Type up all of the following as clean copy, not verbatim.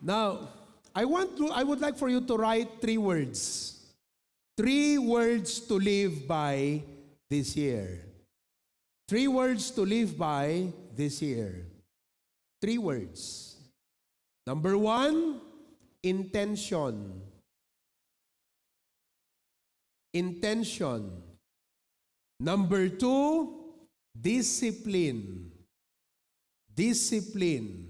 Now, I would like for you to write 3 words. 3 words to live by this year. 3 words to live by this year. 3 words. Number 1, intention. Intention. Number 2, discipline. Discipline.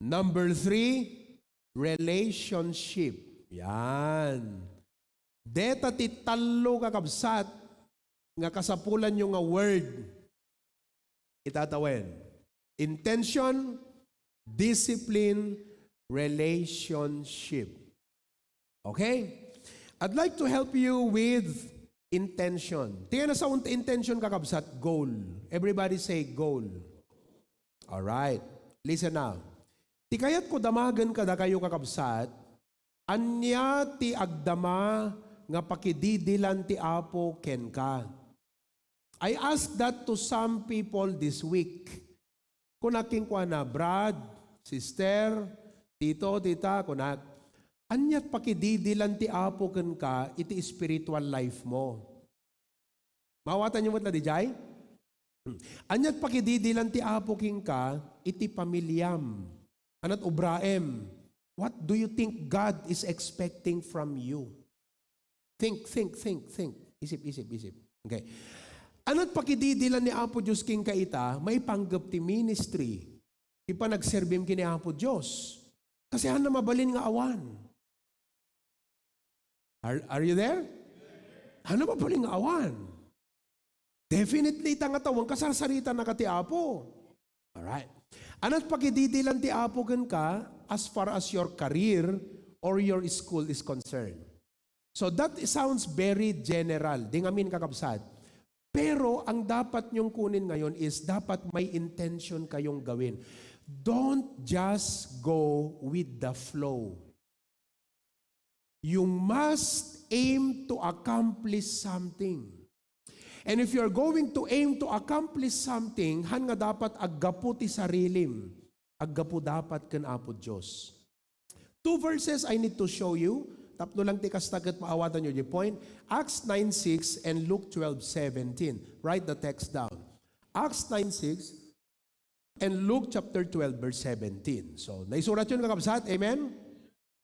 Number 3, relationship. Yan. Deta ti talo kakabsat nga kasapulan nyo nga word. Itatawen. Intention, discipline, relationship. Okay? I'd like to help you with intention. Tingnan na sa intention kakabsat, goal. Everybody say goal. Alright. Listen now. Ti kayat ko damagan kada kayo kakabsat, anya ti agdama nga pakididilan ti Apo ken ka. I asked that to some people this week. Kunaking kwa na, Brad, sister, tito, tita, kunak, anyat pakididilan ti Apo ken ka, iti spiritual life mo. Mawatan niyo mo na di jay? Anyat pakididilan ti Apo ken ka, iti pamilyam. Anat ubraem. What do you think God is expecting from you? Think. Isip. Okay. Anat pakididilan ni Apo Diyos king kaita, may panggap ti ministry. Ipa nagserbim kini Apo Diyos. Kasi na mabalin nga awan. Are you there? Ano mabalin nga awan? Definitely tangatawang kasarsarita na kati Apo. Alright. Anat pakididilan ti Apo gan ka as far as your career or your school is concerned. So that sounds very general. Di ngamin kakabsat. Pero ang dapat nyong kunin ngayon is dapat may intention kayong gawin. Don't just go with the flow. You must aim to accomplish something. And if you're going to aim to accomplish something, han nga dapat aggapu ti sarilim. Aggapu dapat ken Apo Diyos. 2 verses I need to show you. Tapno lang ti kastagat maawatan nyo yung point. Acts 9:6 and Luke 12:17. Write the text down. Acts 9:6 and Luke chapter 12 verse 17. So, naisurat yun kakabsat. Amen?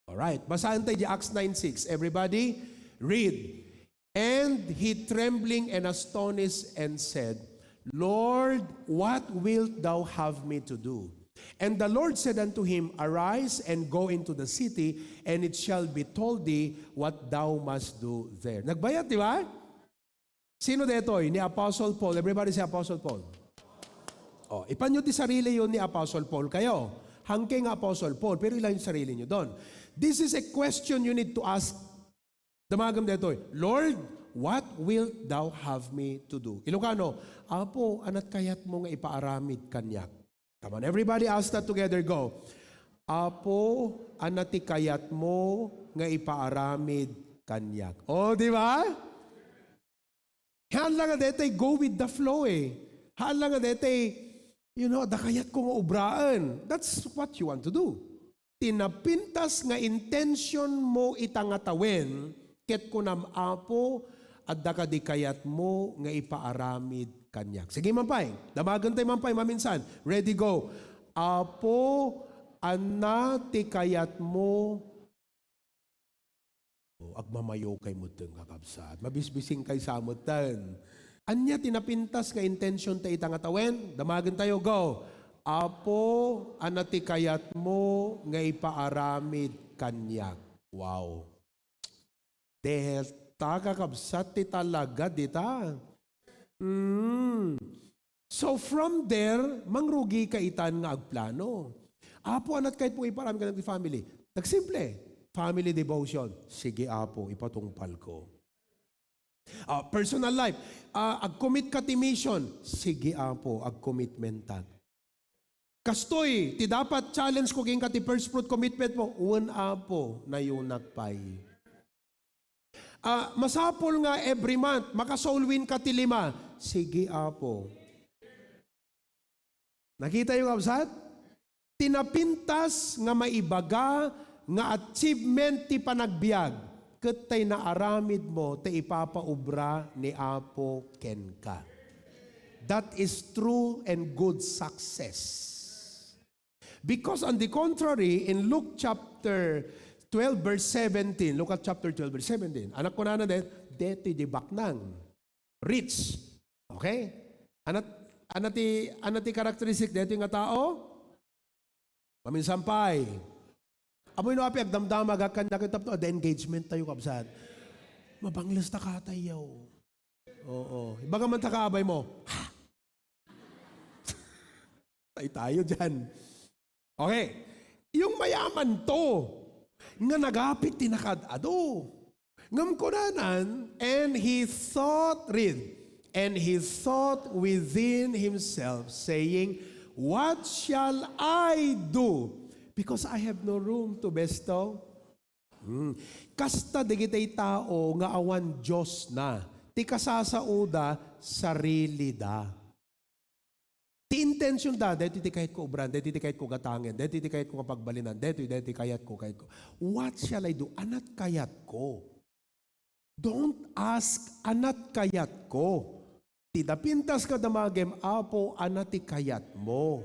Alright. Basahan tayo di Acts 9:6. Everybody, read. And he trembling and astonished and said, Lord, what wilt thou have me to do? And the Lord said unto him, Arise and go into the city, and it shall be told thee what thou must do there. Nagbayat, di ba? Sino detoy? Ni Apostle Paul. Everybody say Apostle Paul. Oh, ipanyo ti sarili yun ni Apostle Paul kayo. Hangking Apostle Paul, pero ilan yung sarili nyo doon. This is a question you need to ask. Damagam detoy, Lord, what wilt thou have me to do? Ilocano, Apo, anat kayat mo nga ipaaramid kanyak. Come on, everybody ask that together, go. Apo, anati kayat mo nga ipaaramid kanyak. Oh, di ba? Haan lang nga detay, go with the flow eh. Haan lang nga detay, dakayat ko nga ubraan. That's what you want to do. Tinapintas nga intention mo itangatawin, ket kunam Apo, at dakadikayat mo nga ipaaramid kanyak. Sige mampay. Damagan tayo mampay maminsan. Ready, go. Apo, anna tikayat mo. Agmamayo kay mo itong kakabsat. Mabisbising kay samutan. Anya tinapintas nga intention tayo itangatawen. Damagan tayo, go. Apo, anna tikayat mo nga ipaaramid kanyak. Wow. Delta kakabsat ti talaga dita. So from there, mangrugi ka itan nga agplano. Apo, anat kahit po iparami ka ng family. Nagsimple, family devotion. Sige Apo, ipatungpal ko. Personal life, ag-commit ka ti mission. Sige Apo, ag-commitmentan. Kastoy, ti dapat challenge ko king ka ti first fruit commitment mo. Uwan Apo, na yun nagpay. Masapol nga every month, maka-soul win ka ti 5. Sige Apo. Nakita yung kabsat? tinapintas nga maibaga nga achievement ti panagbiag, ket tay naaramid mo ti ipapaubra ni Apo ken ka. That is true and good success. Because on the contrary, in Luke chapter 12 verse 17, look at chapter 12 verse 17. Anak ko na deto di baknang. Rich. Okay? Anati karakteristik deto nga tao? Paminsampay. Amoy no api agdamdam agakan na kitap the engagement tayo kabsat. Mabanglas ta katayaw. Oo. Ibaga man ta kaabay mo. Ha? Tayo dyan. Okay. Yung mayaman to, nga nagapit tinakadado. Ngam kunanan, and he thought within himself, saying, what shall I do? Because I have no room to bestow. Kasta digitay tao nga awan Diyos na. Ti kasasauda, sarili da. Ti intention da, dito ti kahit ko ubran, dito ti kahit ko gatangin, dito ti kahit ko kapagbalinan, dito ti kahit ko. What shall I do? Anat kayat ko. Don't ask, anat kayat ko. Ti dapintas ka damagem, Apo, anat ti kayat mo.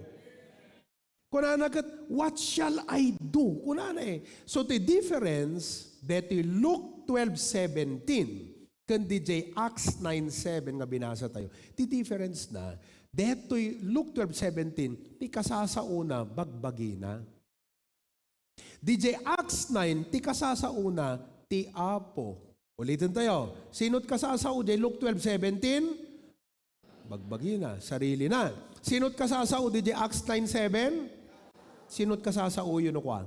Kunana kat, what shall I do? Kunana eh. So the difference, dito Luke 12:17, kan DJ Acts 9:7 nga binasa tayo. The difference na, deto'y Luke 12:17, ti kasasauna, bagbagina. DJ Acts 9, ti kasasauna, ti Apo. Ulitin tayo. Sinot kasasao, Luke 12:17? Bagbagina, sarili na. Sinot kasasao, DJ Acts 9:7? Sinot kasasao, yun o kwa.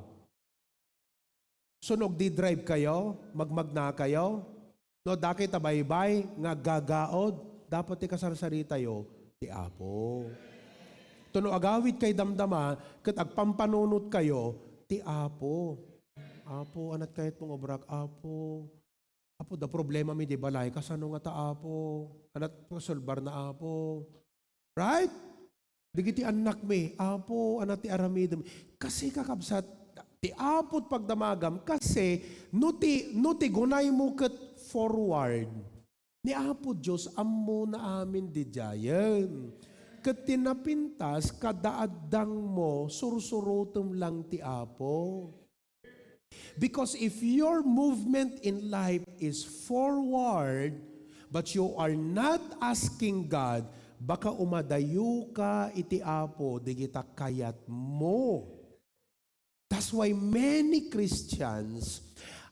Sunog di drive kayo, magmagna kayo, no, dakit tabaybay, nga gagaod, dapat ti kasarsari tayo, ti Apo. Tuno agawid kay damdama, ket agpampanunot kayo, ti Apo. Apo, anat kahit mong obrak, Apo. Apo, da problema mi di balay, kasano nga ta Apo. Anat pasolbar na Apo. Right? Digiti anak mi, Apo, anat ti aramidem. Kasi kakabsat, ti Apo't pagdamagam, kasi nuti gunay mo ket forward. Ni Apo Diyos, ammo na amin di jayan. Ket tinapintas, kadaadang mo, sursurutom lang ti Apo. Because if your movement in life is forward, but you are not asking God, baka umadayo ka iti Apo, di kita kayat mo. That's why many Christians,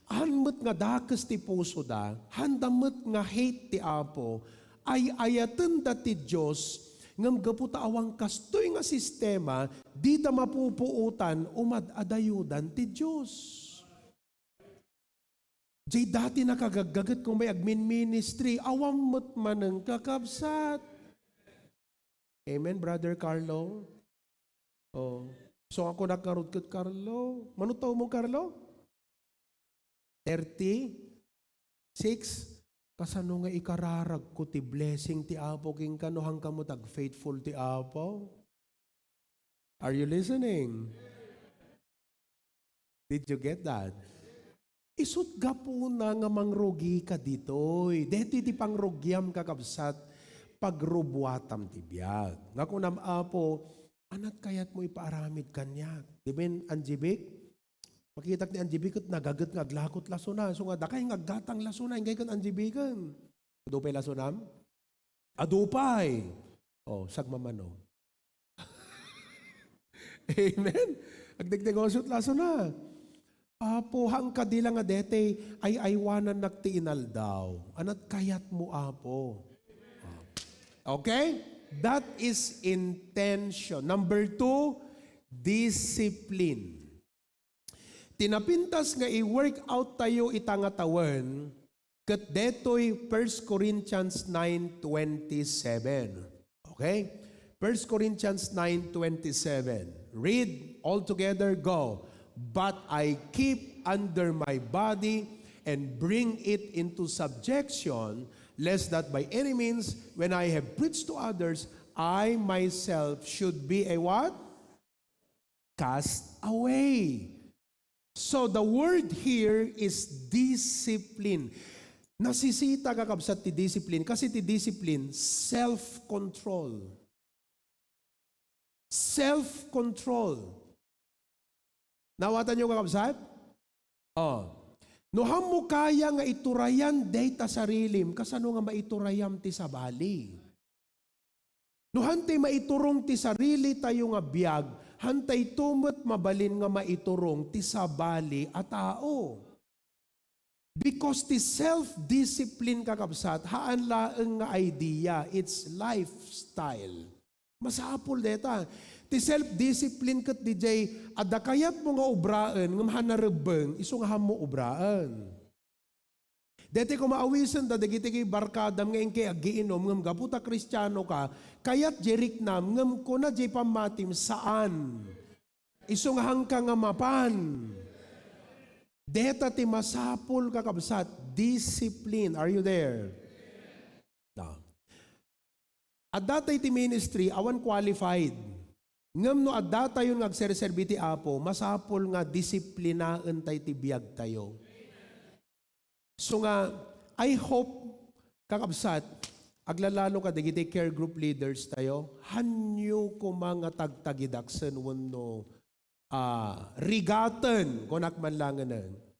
hanmet nga dakas ti puso da, handamet nga hate ti Apo, ay ayaten da ti Diyos, ngam gaputa awang kastoy nga sistema, di da mapupuutan, umadadayudan ti Diyos. Jay dati nakagagagat kung may admin ministry, awang matmanang kakabsat. Amen, Brother Carlo? Oh. So ako nakarod kat Carlo. Manutaw mo, Carlo? 36? Kasano nga ikararag ko ti blessing ti Apo king kanuhang kamutag faithful ti Apo? Are you listening? Did you get that? Isut gapo na nga mangrugi ka ditoy. Deti ti pangrugyam kakabsat pagrubwatam ti biyag. Nga kunam Apo, anat kayat mo ipaaramid kanyak. Diben, Anjibik? Makitak ni Anjibik at nagagat ngaglakot lasuna. So nga, dakay ngaggatang lasuna. Ingay kan Anjibikan. Adupay lasunam? Adupay. Oh, sagmamano. Amen? Agdegdegosot lasuna. Apo, hang kadila nga dete, ay aywanan nagtiinal daw. Anat kayat mo, Apo. Okay? That is intention. Number 2, discipline. Tinapintas nga i-work out tayo itangatawan, ket detoy 1 Corinthians 9:27. Okay? 1 Corinthians 9:27. Read all together, go. But I keep under my body and bring it into subjection, lest that by any means, when I have preached to others, I myself should be a what? cast away. So the word here is discipline. Nasisita kakabsat ti discipline kasi ti discipline, self-control. Self-control. Nawatan nyo kakabsat? Oh. Nuham mo kaya nga iturayan day ta sarilim, kasano nga maiturayam ti sabali. Nuhan ti maiturong ti sarili tayo nga biyag, hantay tumot mabalin nga maiturong ti sabali a tao. Because the self-discipline kakabsat, haan laeng nga idea, it's lifestyle. Masapol deta. Ti self-discipline kat DJ, adda kayat mo nga obraan, ngam hanarebeng, iso nga mo obraan. Dete ko maawisan da dagiti kay barkadam nga engke agiinom ngam gaputa Kristiyano ka, kayat jeriknam ngam ko na jay pamatim saan. Iso nga hangka nga mapan. Deta ti masapul kakabsat, discipline. Are you there? No. At datay ti ministry, awan qualified. Ngam no at datay yung agserserbi ti Apo, masapul nga disiplinaan tay ti biyag tayo. So nga, I hope, kakabsat, aglalalo ka digiti care group leaders tayo, hanyo ko mga tagtagidaksen wano, rigaten kunak man lang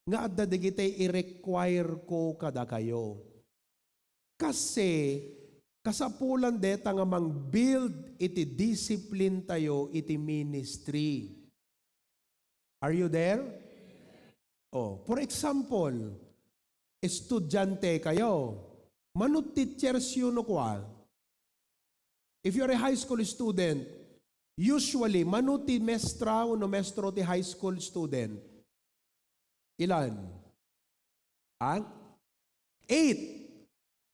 nga adda digitay i-require ko kada kayo. Kasi kasapulan deta nga mang build iti discipline tayo iti ministry. Are you there? Oh, for example, estudyante kayo. Manut teachers yun kwa. If you're a high school student, usually, manuti mestra o no mestro ti high school student. Ilan? 8.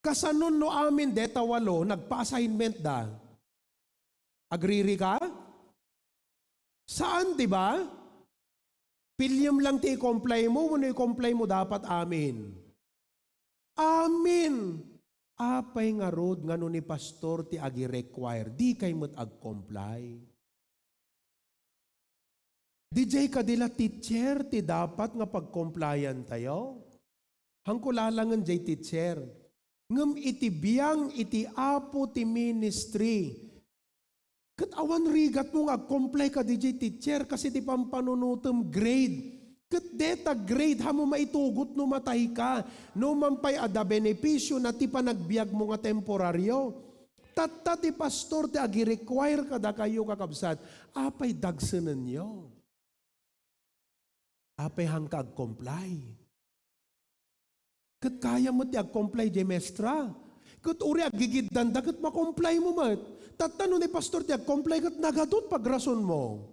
Kasanon no amin deta 8, nagpa-assignment da. Agriri ka? Saan, diba? Pilyam lang ti i-comply mo, ano i-comply mo dapat amin. Amin. Apay nga rod nga no ni pastor ti agi-require, di kay mo't ag-comply. DJ kadila teacher, ti dapat nga pag-compliant tayo. Hangkulalangan jay teacher. Ngam iti biyang iti apo ti ministry. Kat awan rigat mo nga comply ka DJ teacher kasi ti pampanunutem grade. Kat deta grade hamo maitugot no matay ka. No mampay ada benepisyo na ti panagbiag mo nga temporaryo. Tatta ti pastor ti agi-require kada kayo kakabsat. Apay dagsanan nyo. Apay hangka ag-comply. Kat kaya mo ti ag-comply di mestra. Kat uri agigidanda kat ma-comply mo mat. Tatano ni pastor ti ag-comply kat nagadot pagrason mo.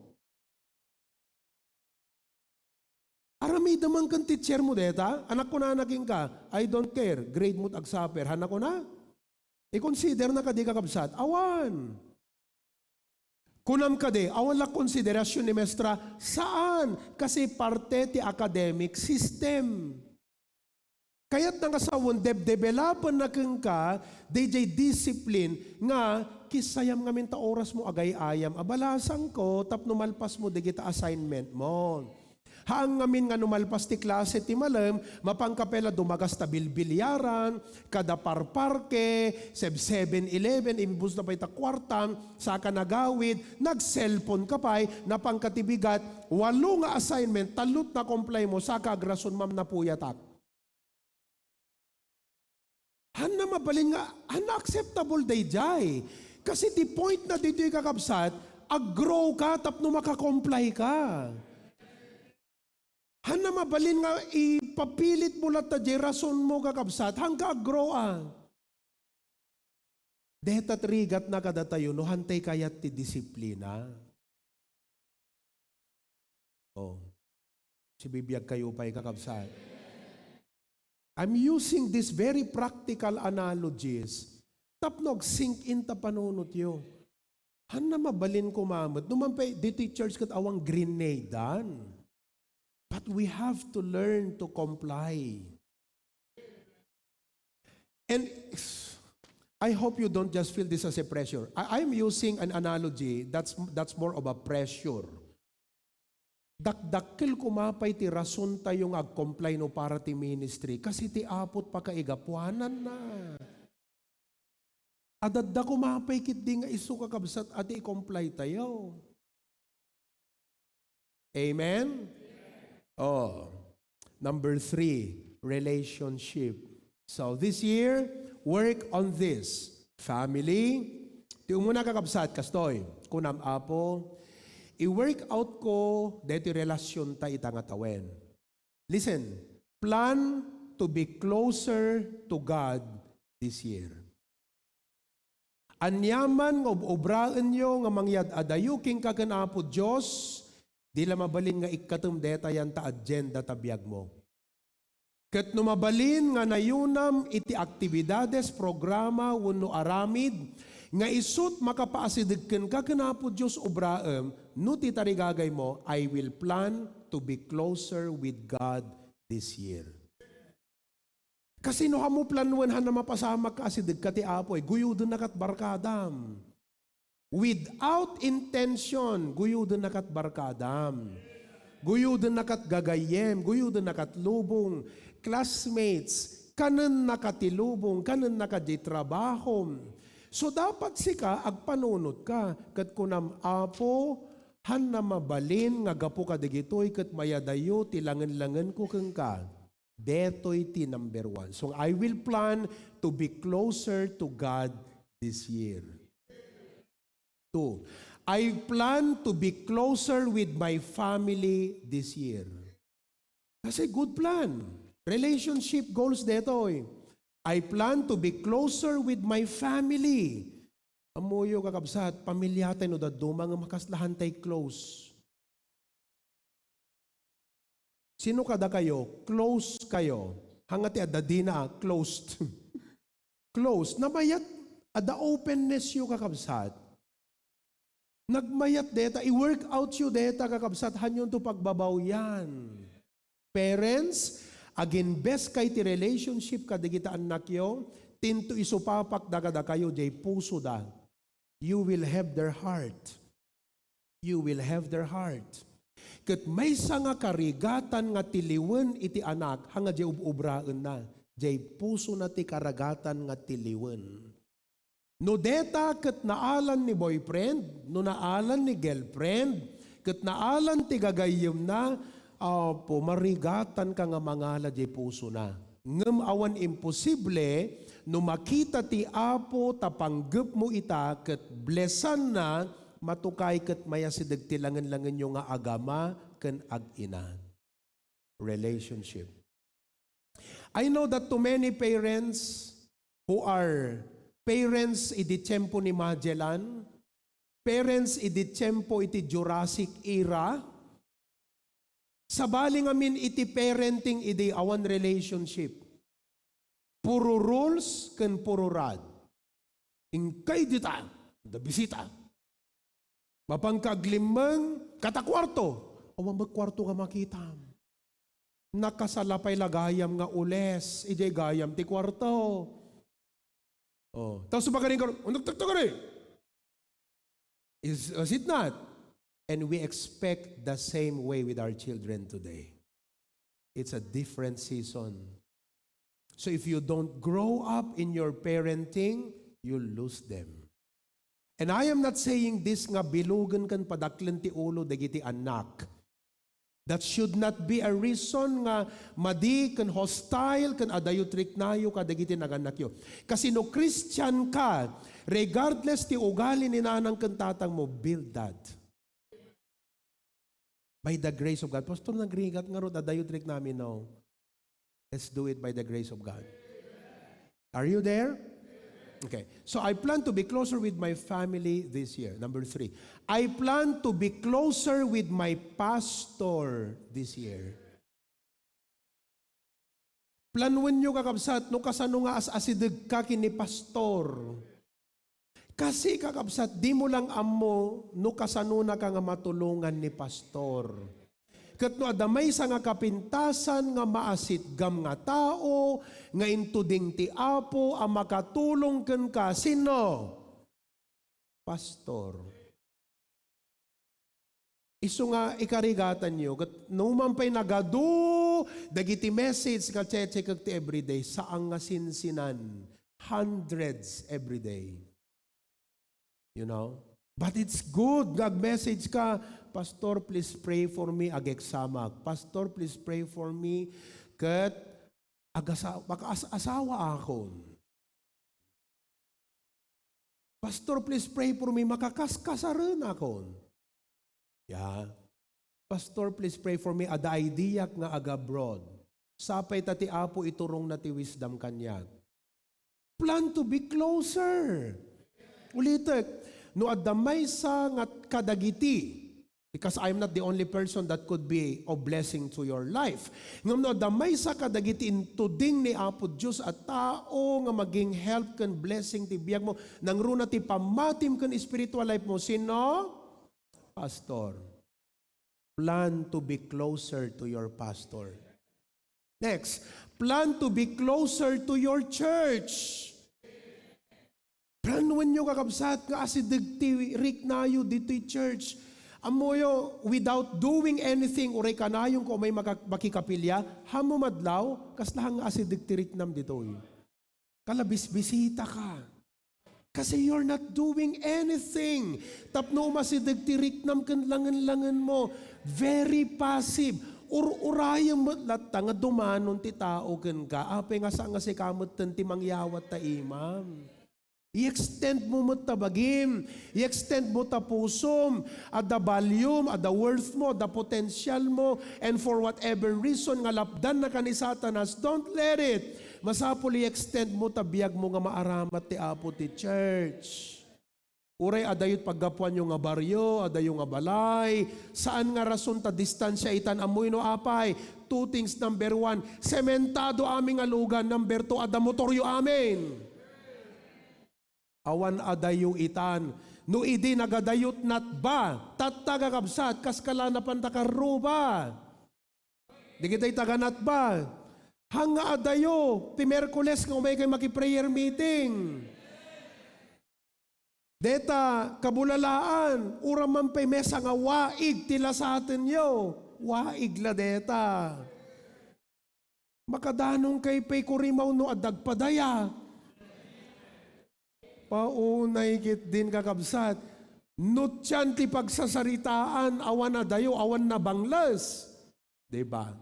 Arami damang kan teacher mo deta. Anak ko na naging ka. I don't care. Grade mo't ag-suffer. Hanak ko na. I-consider na ka di kakabsat. Awan. Kunam ka di, awan la konsiderasyon ni mestra, saan? Kasi parte ti academic system. Kaya't nga sa developan na kang ka, DJ discipline, nga, kisayam nga minta oras mo agay-ayam, abalasang ko, tapno malpas mo digita assignment mo. Haang ngamin nga numalpas ti klase ti malam, mapangkapela dumagas ta bilbilyaran, kada parparke, 7-Eleven, imibus na pa ita kwartam, saka nagawid, nag-cellphone ka pa'y, napangkatibigat, 8 nga assignment, talut na comply mo, saka agrason mam na puyatak. Hana mabalin nga, hana acceptable day jay. Kasi ti point na dito yung kakabsat, ag-grow ka, tapno makakomply ka. Hana mabalin nga ipapilit mo lang ta rason mo kakabsat, hangga grow Deta trigat na kada tayo, no hantay kayat ti disiplina. Oh, si bibiyag kayo pa'y kakabsat. I'm using this very practical analogies. Tapnog, sink in ta panunot yo. Hana mabalin ko mamot. Numan pa, di teachers kat awang grenadean. But we have to learn to comply. And I hope you don't just feel this as a pressure. I'm using an analogy that's more of a pressure. Dakdakkel kumapay ti rason tayong ag-comply no para ti ministry kasi ti apot pa kaigapuanan na. Adadda kumapay kit di nga isu kakabsat at i-comply tayo. Amen? Oh. Number 3, relationship. So this year, work on this. Family. Ti umuna kakabsat, kastoy. Kunam apo, i-work out ko deti relasyon ta itangatawen. Listen, plan to be closer to God this year. Anyaman ng obraan nyo nga mangyad adayuking kakanapo Diyos, di la mabalin nga ikatum deta yan ta agenda tabiyag mo. Ket no mabalin nga nayunam iti aktibidades, programa, wenno aramid, nga isut makapaasidegken kakanapo Diyos obraem, no ti tarigagay mo, I will plan to be closer with God this year. Kasi no hamo planuan na mapasama ka asideg ka ti apoy, guyudon na kat barkadam. Without intention, guyudon na kat barkadam. Guyudon na kat gagayem, guyudon na kat lubong, classmates, kanan na katilubong, kanan na trabaho. So dapat sika agpanunod ka, kat kunam apo, han na mabalin nga gapo ka digitoy, kat mayadayo tilangan-langan ko kang ka. Detoy ti number 1. So I will plan to be closer to God this year. 2. I plan to be closer with my family this year. Kasi good plan. Relationship goals detoy. I plan to be closer with my family. Amuyo kakabsat, pamilya tayo no daduma nga makaslahan tayo close. Sino kada kayo? Close kayo. Hangati adadi na, closed. Closed. Namayat, ada openness yung kakabsat. Nagmayat deta, i-work out yung deta kakabsat, hanyon to pagbabaw yan. Parents, again, best kay ti relationship kadigita anak yo, tinto isupapak dagada kayo, jay puso da. You will have their heart. You will have their heart. Ket may nga karigatan nga tiliwen iti anak, hanga jay ubraan na, jay puso na ti karagatan nga tiliwen. No deta ket naalan ni boyfriend, no naalan ni girlfriend, ket naalan ti gagayem na, pumarigatan ka nga mangala jay puso na. Ngem awan imposible, no makita ti apo tapanggep mo ita, ket blessan na, matukay ket mayasideg ti langan-langan nyo nga agama ken ag-ina. Relationship. I know that to many parents who are parents iti tiyempo ni Magellan, parents iti tiyempo iti Jurassic era, sabaling amin iti parenting iti awan relationship. Puro rules ken puro rad. Ingkay dita, da bisita. Mapangkaglimang katakwarto. Awan magkwarto ka makita. Nakasalapay lagayam nga ules. Ijay gayam ti kwarto. Oh. Tapos subagaling ka, nagtagtag ka rin. Is it not? And we expect the same way with our children today. It's a different season. So if you don't grow up in your parenting, you'll lose them. And I am not saying this nga bilugan kan padaklan ti ulo dagiti anak. That should not be a reason nga madi kan hostile kan adayo triknayo ka dagiti naganak yo. Kasi no Christian ka, regardless ti ugali ni nanang kan tatang mo, build that. By the grace of God. Pastor, nagrigat nga ro adayo trik namin, no. Let's do it by the grace of God. Are you there? Okay, so I plan to be closer with my family this year. Number 3, I plan to be closer with my pastor this year. Planuin nyo kakabsat, no kasano nga as-asideg ka kini pastor. Kasi kakabsat, di mo lang amo, no kasano na ka nga matulungan ni pastor. Ket no adamay sa nga kapintasan nga maasitgam nga tao, nga intuding ti apo, ang makatulong ken ka, sino? Pastor. Iso nga ikarigatan nyo, numan pa'y nagadu, dagiti message nga cheche kag ti everyday, saang nga sinsinan, hundreds everyday. You know? But it's good, gag-message ka, Pastor, please pray for me, ageksamag. Pastor, please pray for me, kat asawa akon. Pastor, please pray for me, makakaskasaran akon. Yeah. Pastor, please pray for me, ada idea nga aga-abroad. Sapay tati apo iturong na ti wisdom kanyag. Plan to be closer. Ulitek, no adamay sa nga kadagiti, because I'm not the only person that could be of blessing to your life. Ngam no adamay sa kadagiti intuding ni Apo Diyos at tao nga maging help kan blessing ti biyag mo, nang runa ti pamatim kan spiritual life mo, sino? Pastor. Plan to be closer to your pastor. Next, plan to be closer to your church. Planuan nyo kakabsat nga asidig ti rik nayo dito church. Amoyo, without doing anything, uray kanayong ko may makikapilya, hamo madlaw, kaslahang asidig ti rik nam dito. Kalabis-bisita ka. Kasi you're not doing anything. Tapno masidig ti rik nam kanlangan-langan mo. Very passive. Urayang matlat nga dumanon ti tao ken ka. Apay nga sa nga si kamot ti mangyawat ta imam. I-extend mo mo tabagim, i-extend mo ta pusom, ada volume, ada worth mo, ada potential mo, and for whatever reason nga lapdan na ka ni Satanas, don't let it. Masapol i-extend mo tabiyag mo nga maaramat ti Apo ti church. Uray adayot paggapuan yung nga baryo, adayo nga balay, saan nga rason ta distansya itan amoy no apay. Two things, number one, sementado aming alugan, number two, ada motoryo amin. Awan adayo itan. No idi nagadayot nat ba? Tattaga kabsat, kaskala na pantakaruba. Di kita'y taganat ba? Hanga adayo, ti Merkules nga umay kayo maki-prayer meeting. Deta, kabulalaan, uraman pa'y mesa nga waig tila sa atin yo. Waig la deta. Makadanong kay pa'y kurimaw no adagpadaya. Paunay kit din kakabsat. Nutyan ti pagsasaritaan, awan na dayo, awan na banglas. Diba?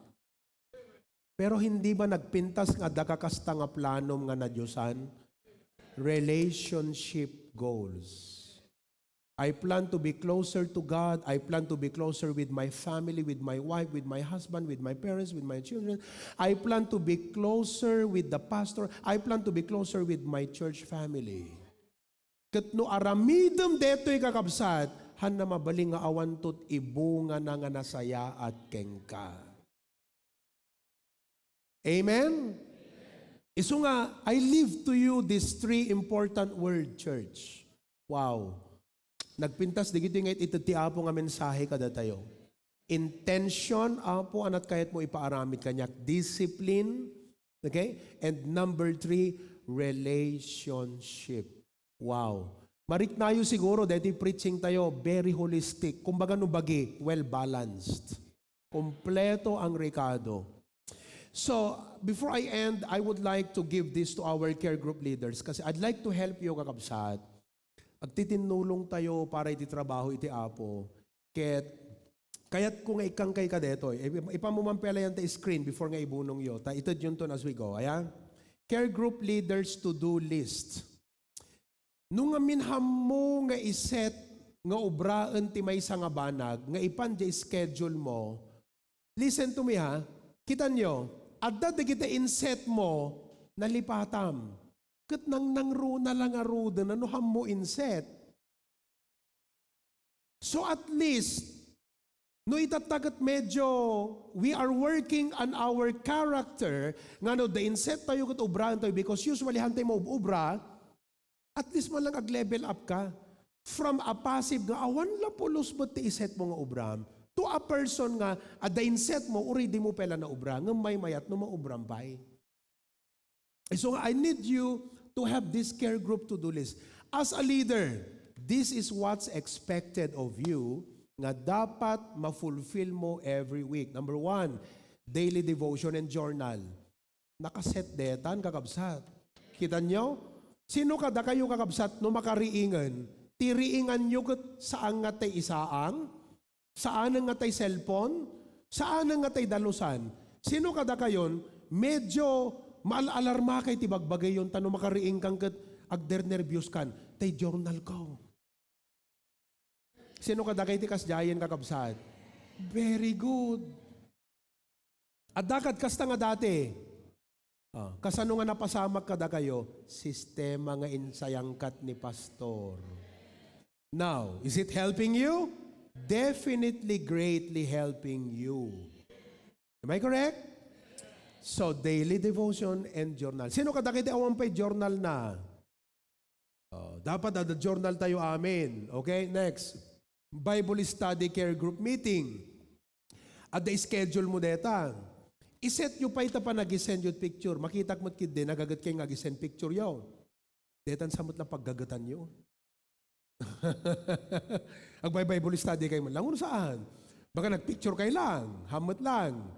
Pero hindi ba nagpintas nga dakakasta nga planom nga na Diyosan? Relationship goals. I plan to be closer to God. I plan to be closer with my family, with my wife, with my husband, with my parents, with my children. I plan to be closer with the pastor. I plan to be closer with my church family. Katno aramidem deto'y kakabsat, han na mabaling nga awantot ibunga na nga nasaya at kengka. Amen? Iso nga, I leave to you these three important word, church. Wow. Nagpintas, di gito nga ito ti apo nga mensahe kada tayo. Intention, apo, anat kayat mo ipaaramid kanyak. Discipline, okay? And number three, relationship. Wow. Marik nayo siguro, dahil preaching tayo, very holistic. Kumbaga no bagi, well-balanced. Kompleto ang rekado. So, before I end, I would like to give this to our care group leaders kasi I'd like to help you kakabsat. Agtitinulong tayo para iti trabaho iti apo. Kaya't kung ikang kay kadeto, ipamumampela yan ta screen before nga ibunong yo. Ito yun to as we go. Ayan? Care group leaders to-do list. Nung aminham mo nga iset nga obraan ti may nga banag, nga ipan di schedule mo, listen to me ha, kita nyo, adda di kita inset mo, nalipatam. Kat nang runa lang aruda, nanuham mo inset. So at least, no itatagat medyo, we are working on our character, nga no, the inset tayo kat obraan tayo, because usually hantay mo obra, at least man lang ag-level up ka. From a passive nga, awan la pulos ba't ti iset mo nga obram, to a person nga, ada inset mo, uri di mo pela na obra, nga may mayat no maobram pa'y. So I need you to have this care group to-do list. As a leader, this is what's expected of you nga dapat ma-fulfill mo every week. Number 1, daily devotion and journal. Nakaset detan kakabsat. Kita nyo? Sino kada kayo kakabsat no makariingan? Tiriingan nyo saan nga tay isaang? Saan nga tay cellphone? Saan nga tay dalusan? Sino kada kayon medyo maalalarma kay tibagbagay yon tano makariing kang ket agder nervyos kan tay journal ko. Sino kada kay ti kasjayen kakabsat? Very good. Adakad kasta nga dati. Kasano nga napasamak kada kayo? Sistema nga insayangkat ni pastor. Now, is it helping you? Definitely greatly helping you. Am I correct? So, daily devotion and journal. Sino kada kay ti awan pa'y journal na? Dapat ada journal tayo amin. Okay, next. Bible study care group meeting. At the schedule mo deta. Iset nyo pa ita pa nag-send yung picture. Makitak mo't kid din, nagagat kayo nag-send picture yaw. Detan samot lang paggagatan nyo. Ang Bible study kayo man lang. Ano saan? Baka nag-picture kayo lang. Hamot lang.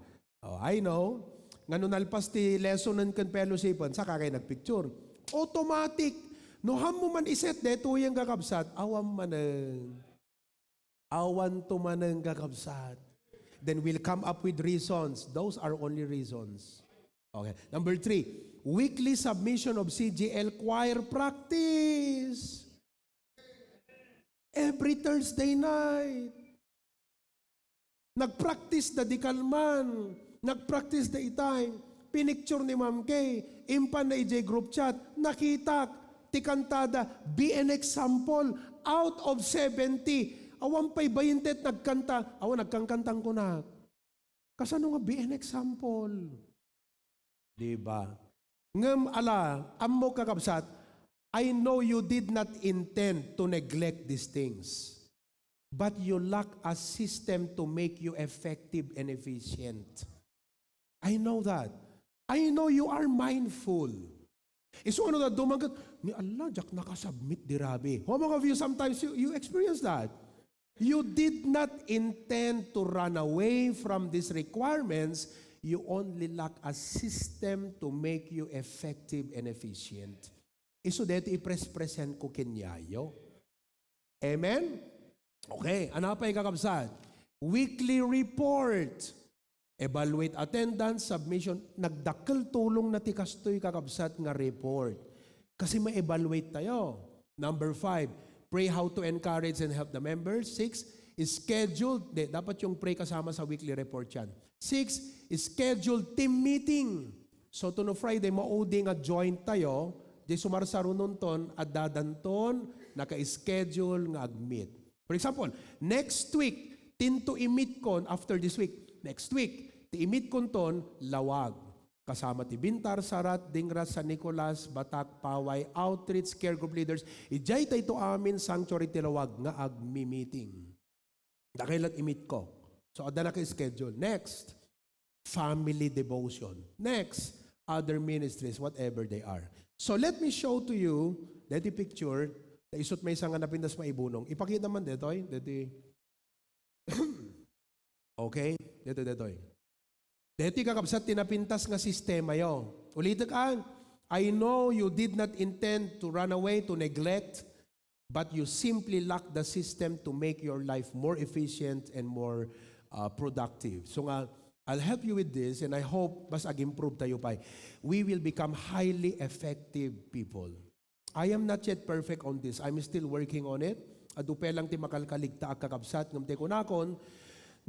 I know. Nga nun alpas ti lesson ng kan fellowshipan, saka kayo nag-picture. Automatic. No ham mo man iset, deto yung kakabsat, awam manang. Awan tumanang kakabsat. Then we'll come up with reasons. Those are only reasons. Okay. Number 3, weekly submission of CGL choir practice. Every Thursday night. Nag-practice na di kalman. Nag-practice na itay. Pinicture ni Ma'am Kay. Impan na IJ group chat. Nakita. Tikantada. Be an example. Out of 70. Awan pa'y bayintet nagkanta. Awan nagkangkantang ko na. Kasano nga be an example? Diba? Ngam ala, ammo kakabsat, I know you did not intend to neglect these things. But you lack a system to make you effective and efficient. I know that. I know you are mindful. So ano na dumagat, ni Allah, jak nakasubmit dirabi. How many of you sometimes you experience that? You did not intend to run away from these requirements. You only lack a system to make you effective and efficient. Iso dito i-present ko kinyayo. Amen? Okay, ano pa yung kakabsat? Weekly report. Evaluate attendance, submission. Nagdakkel tulong na ti kastoy kakabsat nga report. Kasi ma-evaluate tayo. Number 5, pray how to encourage and help the members. 6, scheduled. Dapat yung pray kasama sa weekly report yan. 6, scheduled team meeting. So, to no Friday, mauding nga joint tayo. Di sumarsaro nun ton, at dadanton, naka-schedule nga ag-meet. For example, next week, tinto i-meet kon after this week. Next week, ti-i-meet kon ton, lawag. Kasama ti Bintar, Sarat, Dingras, San Nicolas, Batak, Paway, Outreach, Care Group Leaders. Ijay tayo amin sanctuary tilawag nga ag-meeting. Dakilat i-meet ko. So, ada na ka-schedule. Next, family devotion. Next, other ministries, whatever they are. So, let me show to you, dati picture, na isot may isang napindas maibunong. Ipakita man dito, dati. Okay? Dito. Deti kakabsat tinapintas nga sistema yo. Ulitin ka, I know you did not intend to run away, to neglect, but you simply lack the system to make your life more efficient and more productive. So nga, I'll help you with this and I hope mas ag-improve tayo pa. We will become highly effective people. I am not yet perfect on this. I'm still working on it. Adupelang ti makalkaligta ag kakabsat ngam te kunakon.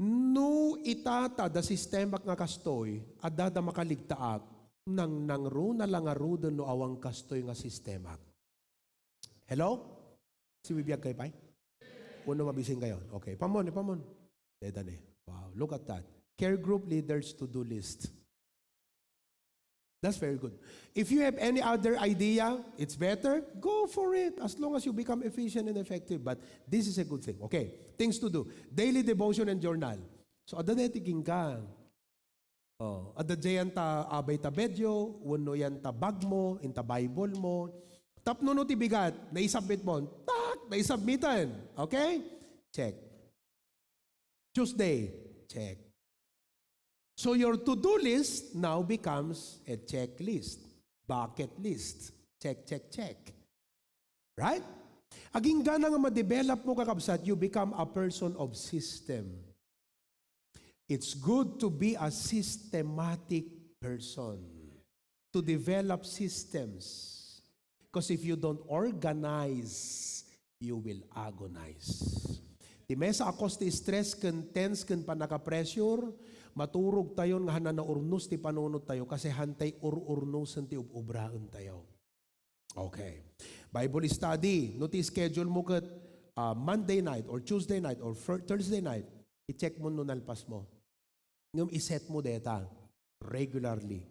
No itata da sistema nga kastoy, adda da makaligtaak, nang nangro na lang arudan no awang kastoy nga sistema. Hello? Si bibiyag kayo pa'y? Uno mabising kayo. Okay, pamon. Dedan eh. Wow, look at that. Care group leaders to-do list. That's very good. If you have any other idea, it's better, go for it as long as you become efficient and effective. But this is a good thing. Okay, things to do. Daily devotion and journal. So, ada netiging ka. Ada jayan ta abay ta bedyo, uno yan ta bag mo, inta Bible mo. Tapno no ti bigat, naisubmit mo. Tak, naisubmitan. Okay? Check. Tuesday, check. So your to-do list now becomes a checklist, bucket list. Check, check, check. Right? Aging gana nga ma-develop mo kakabsat, you become a person of system. It's good to be a systematic person, to develop systems. Because if you don't organize, you will agonize. Di mesa akos ti stress ken tense ken panaka-pressure, maturog tayo nga hanan na urnos ti panunod tayo kasi hantay ururnosen ti ubraen tayo. Okay. Bible study, no ti schedule mo ket Monday night or Tuesday night or Thursday night, i-check mo no nalpas mo. Ngum iset mo data regularly.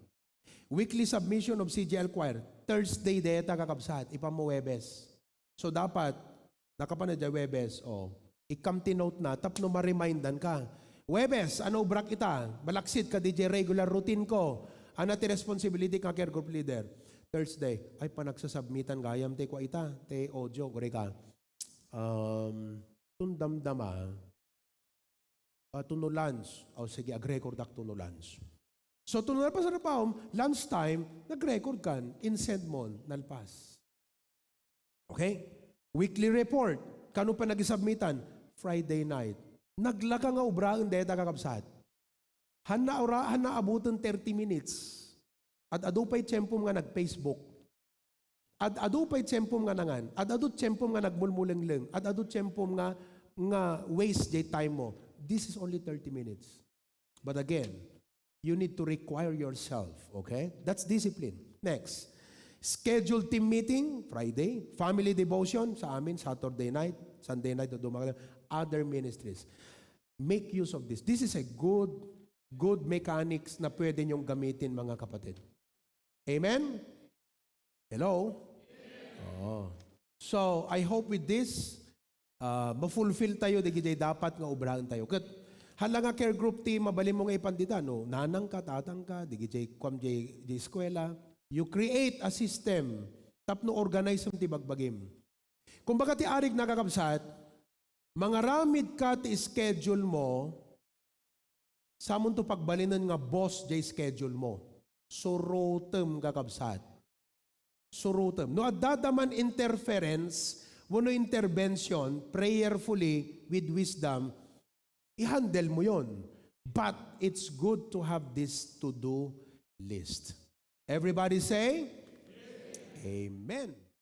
Weekly submission of CGL choir, Thursday data kakabsat, ipa mo Webes. So dapat nakapanad Webes, ikamti note na, tapno ma-remindan ka. Webes, ano brak ita? Balaksit ka DJ regular routine ko. Ano ti responsibility ka care group leader? Thursday, ay panagsasubmitan gayam te kwa ita, te audio, kore ka. Tundamdama, tunulans. Sige, ag-record ak tunulans. So, tunulans pa sa rapaom, lunchtime, nag-record kan, in-send mo, nalpas. Okay? Weekly report, kano pa nag-submitan? Friday night. Naglaka nga ubraang deta kakabsat. Hana abutan 30 minutes. At adupay tiyempom nga nag-Facebook. At adupay tiyempom nga nangan. At adut tiyempom nga nagmulmuleng-leng. At adut tiyempom nga waste jay time mo. This is only 30 minutes. But again, you need to require yourself. Okay? That's discipline. Next. Schedule team meeting, Friday. Family devotion, sa amin, Saturday night. Sunday night, other ministries. Make use of this. This is a good mechanics na pwede niyong gamitin, mga kapatid. Amen? Hello? Oh. So, I hope with this, ma-fulfill tayo, di dapat nga ubrahan tayo. Kat, hala nga care group team, mabalim mo nga ipandita, no? Nanang ka, tatang ka, di kwam jay eskwela. You create a system, tapno organize ang tibagbagim. Kung baka ti arig nakakabsat, mga ramid ka ti schedule mo, samon to pagbalinan nga boss jay schedule mo. Surutem kakabsat. Surutem. No adadaman interference, wano intervention, prayerfully, with wisdom, i-handle mo yon. But it's good to have this to-do list. Everybody say? Amen.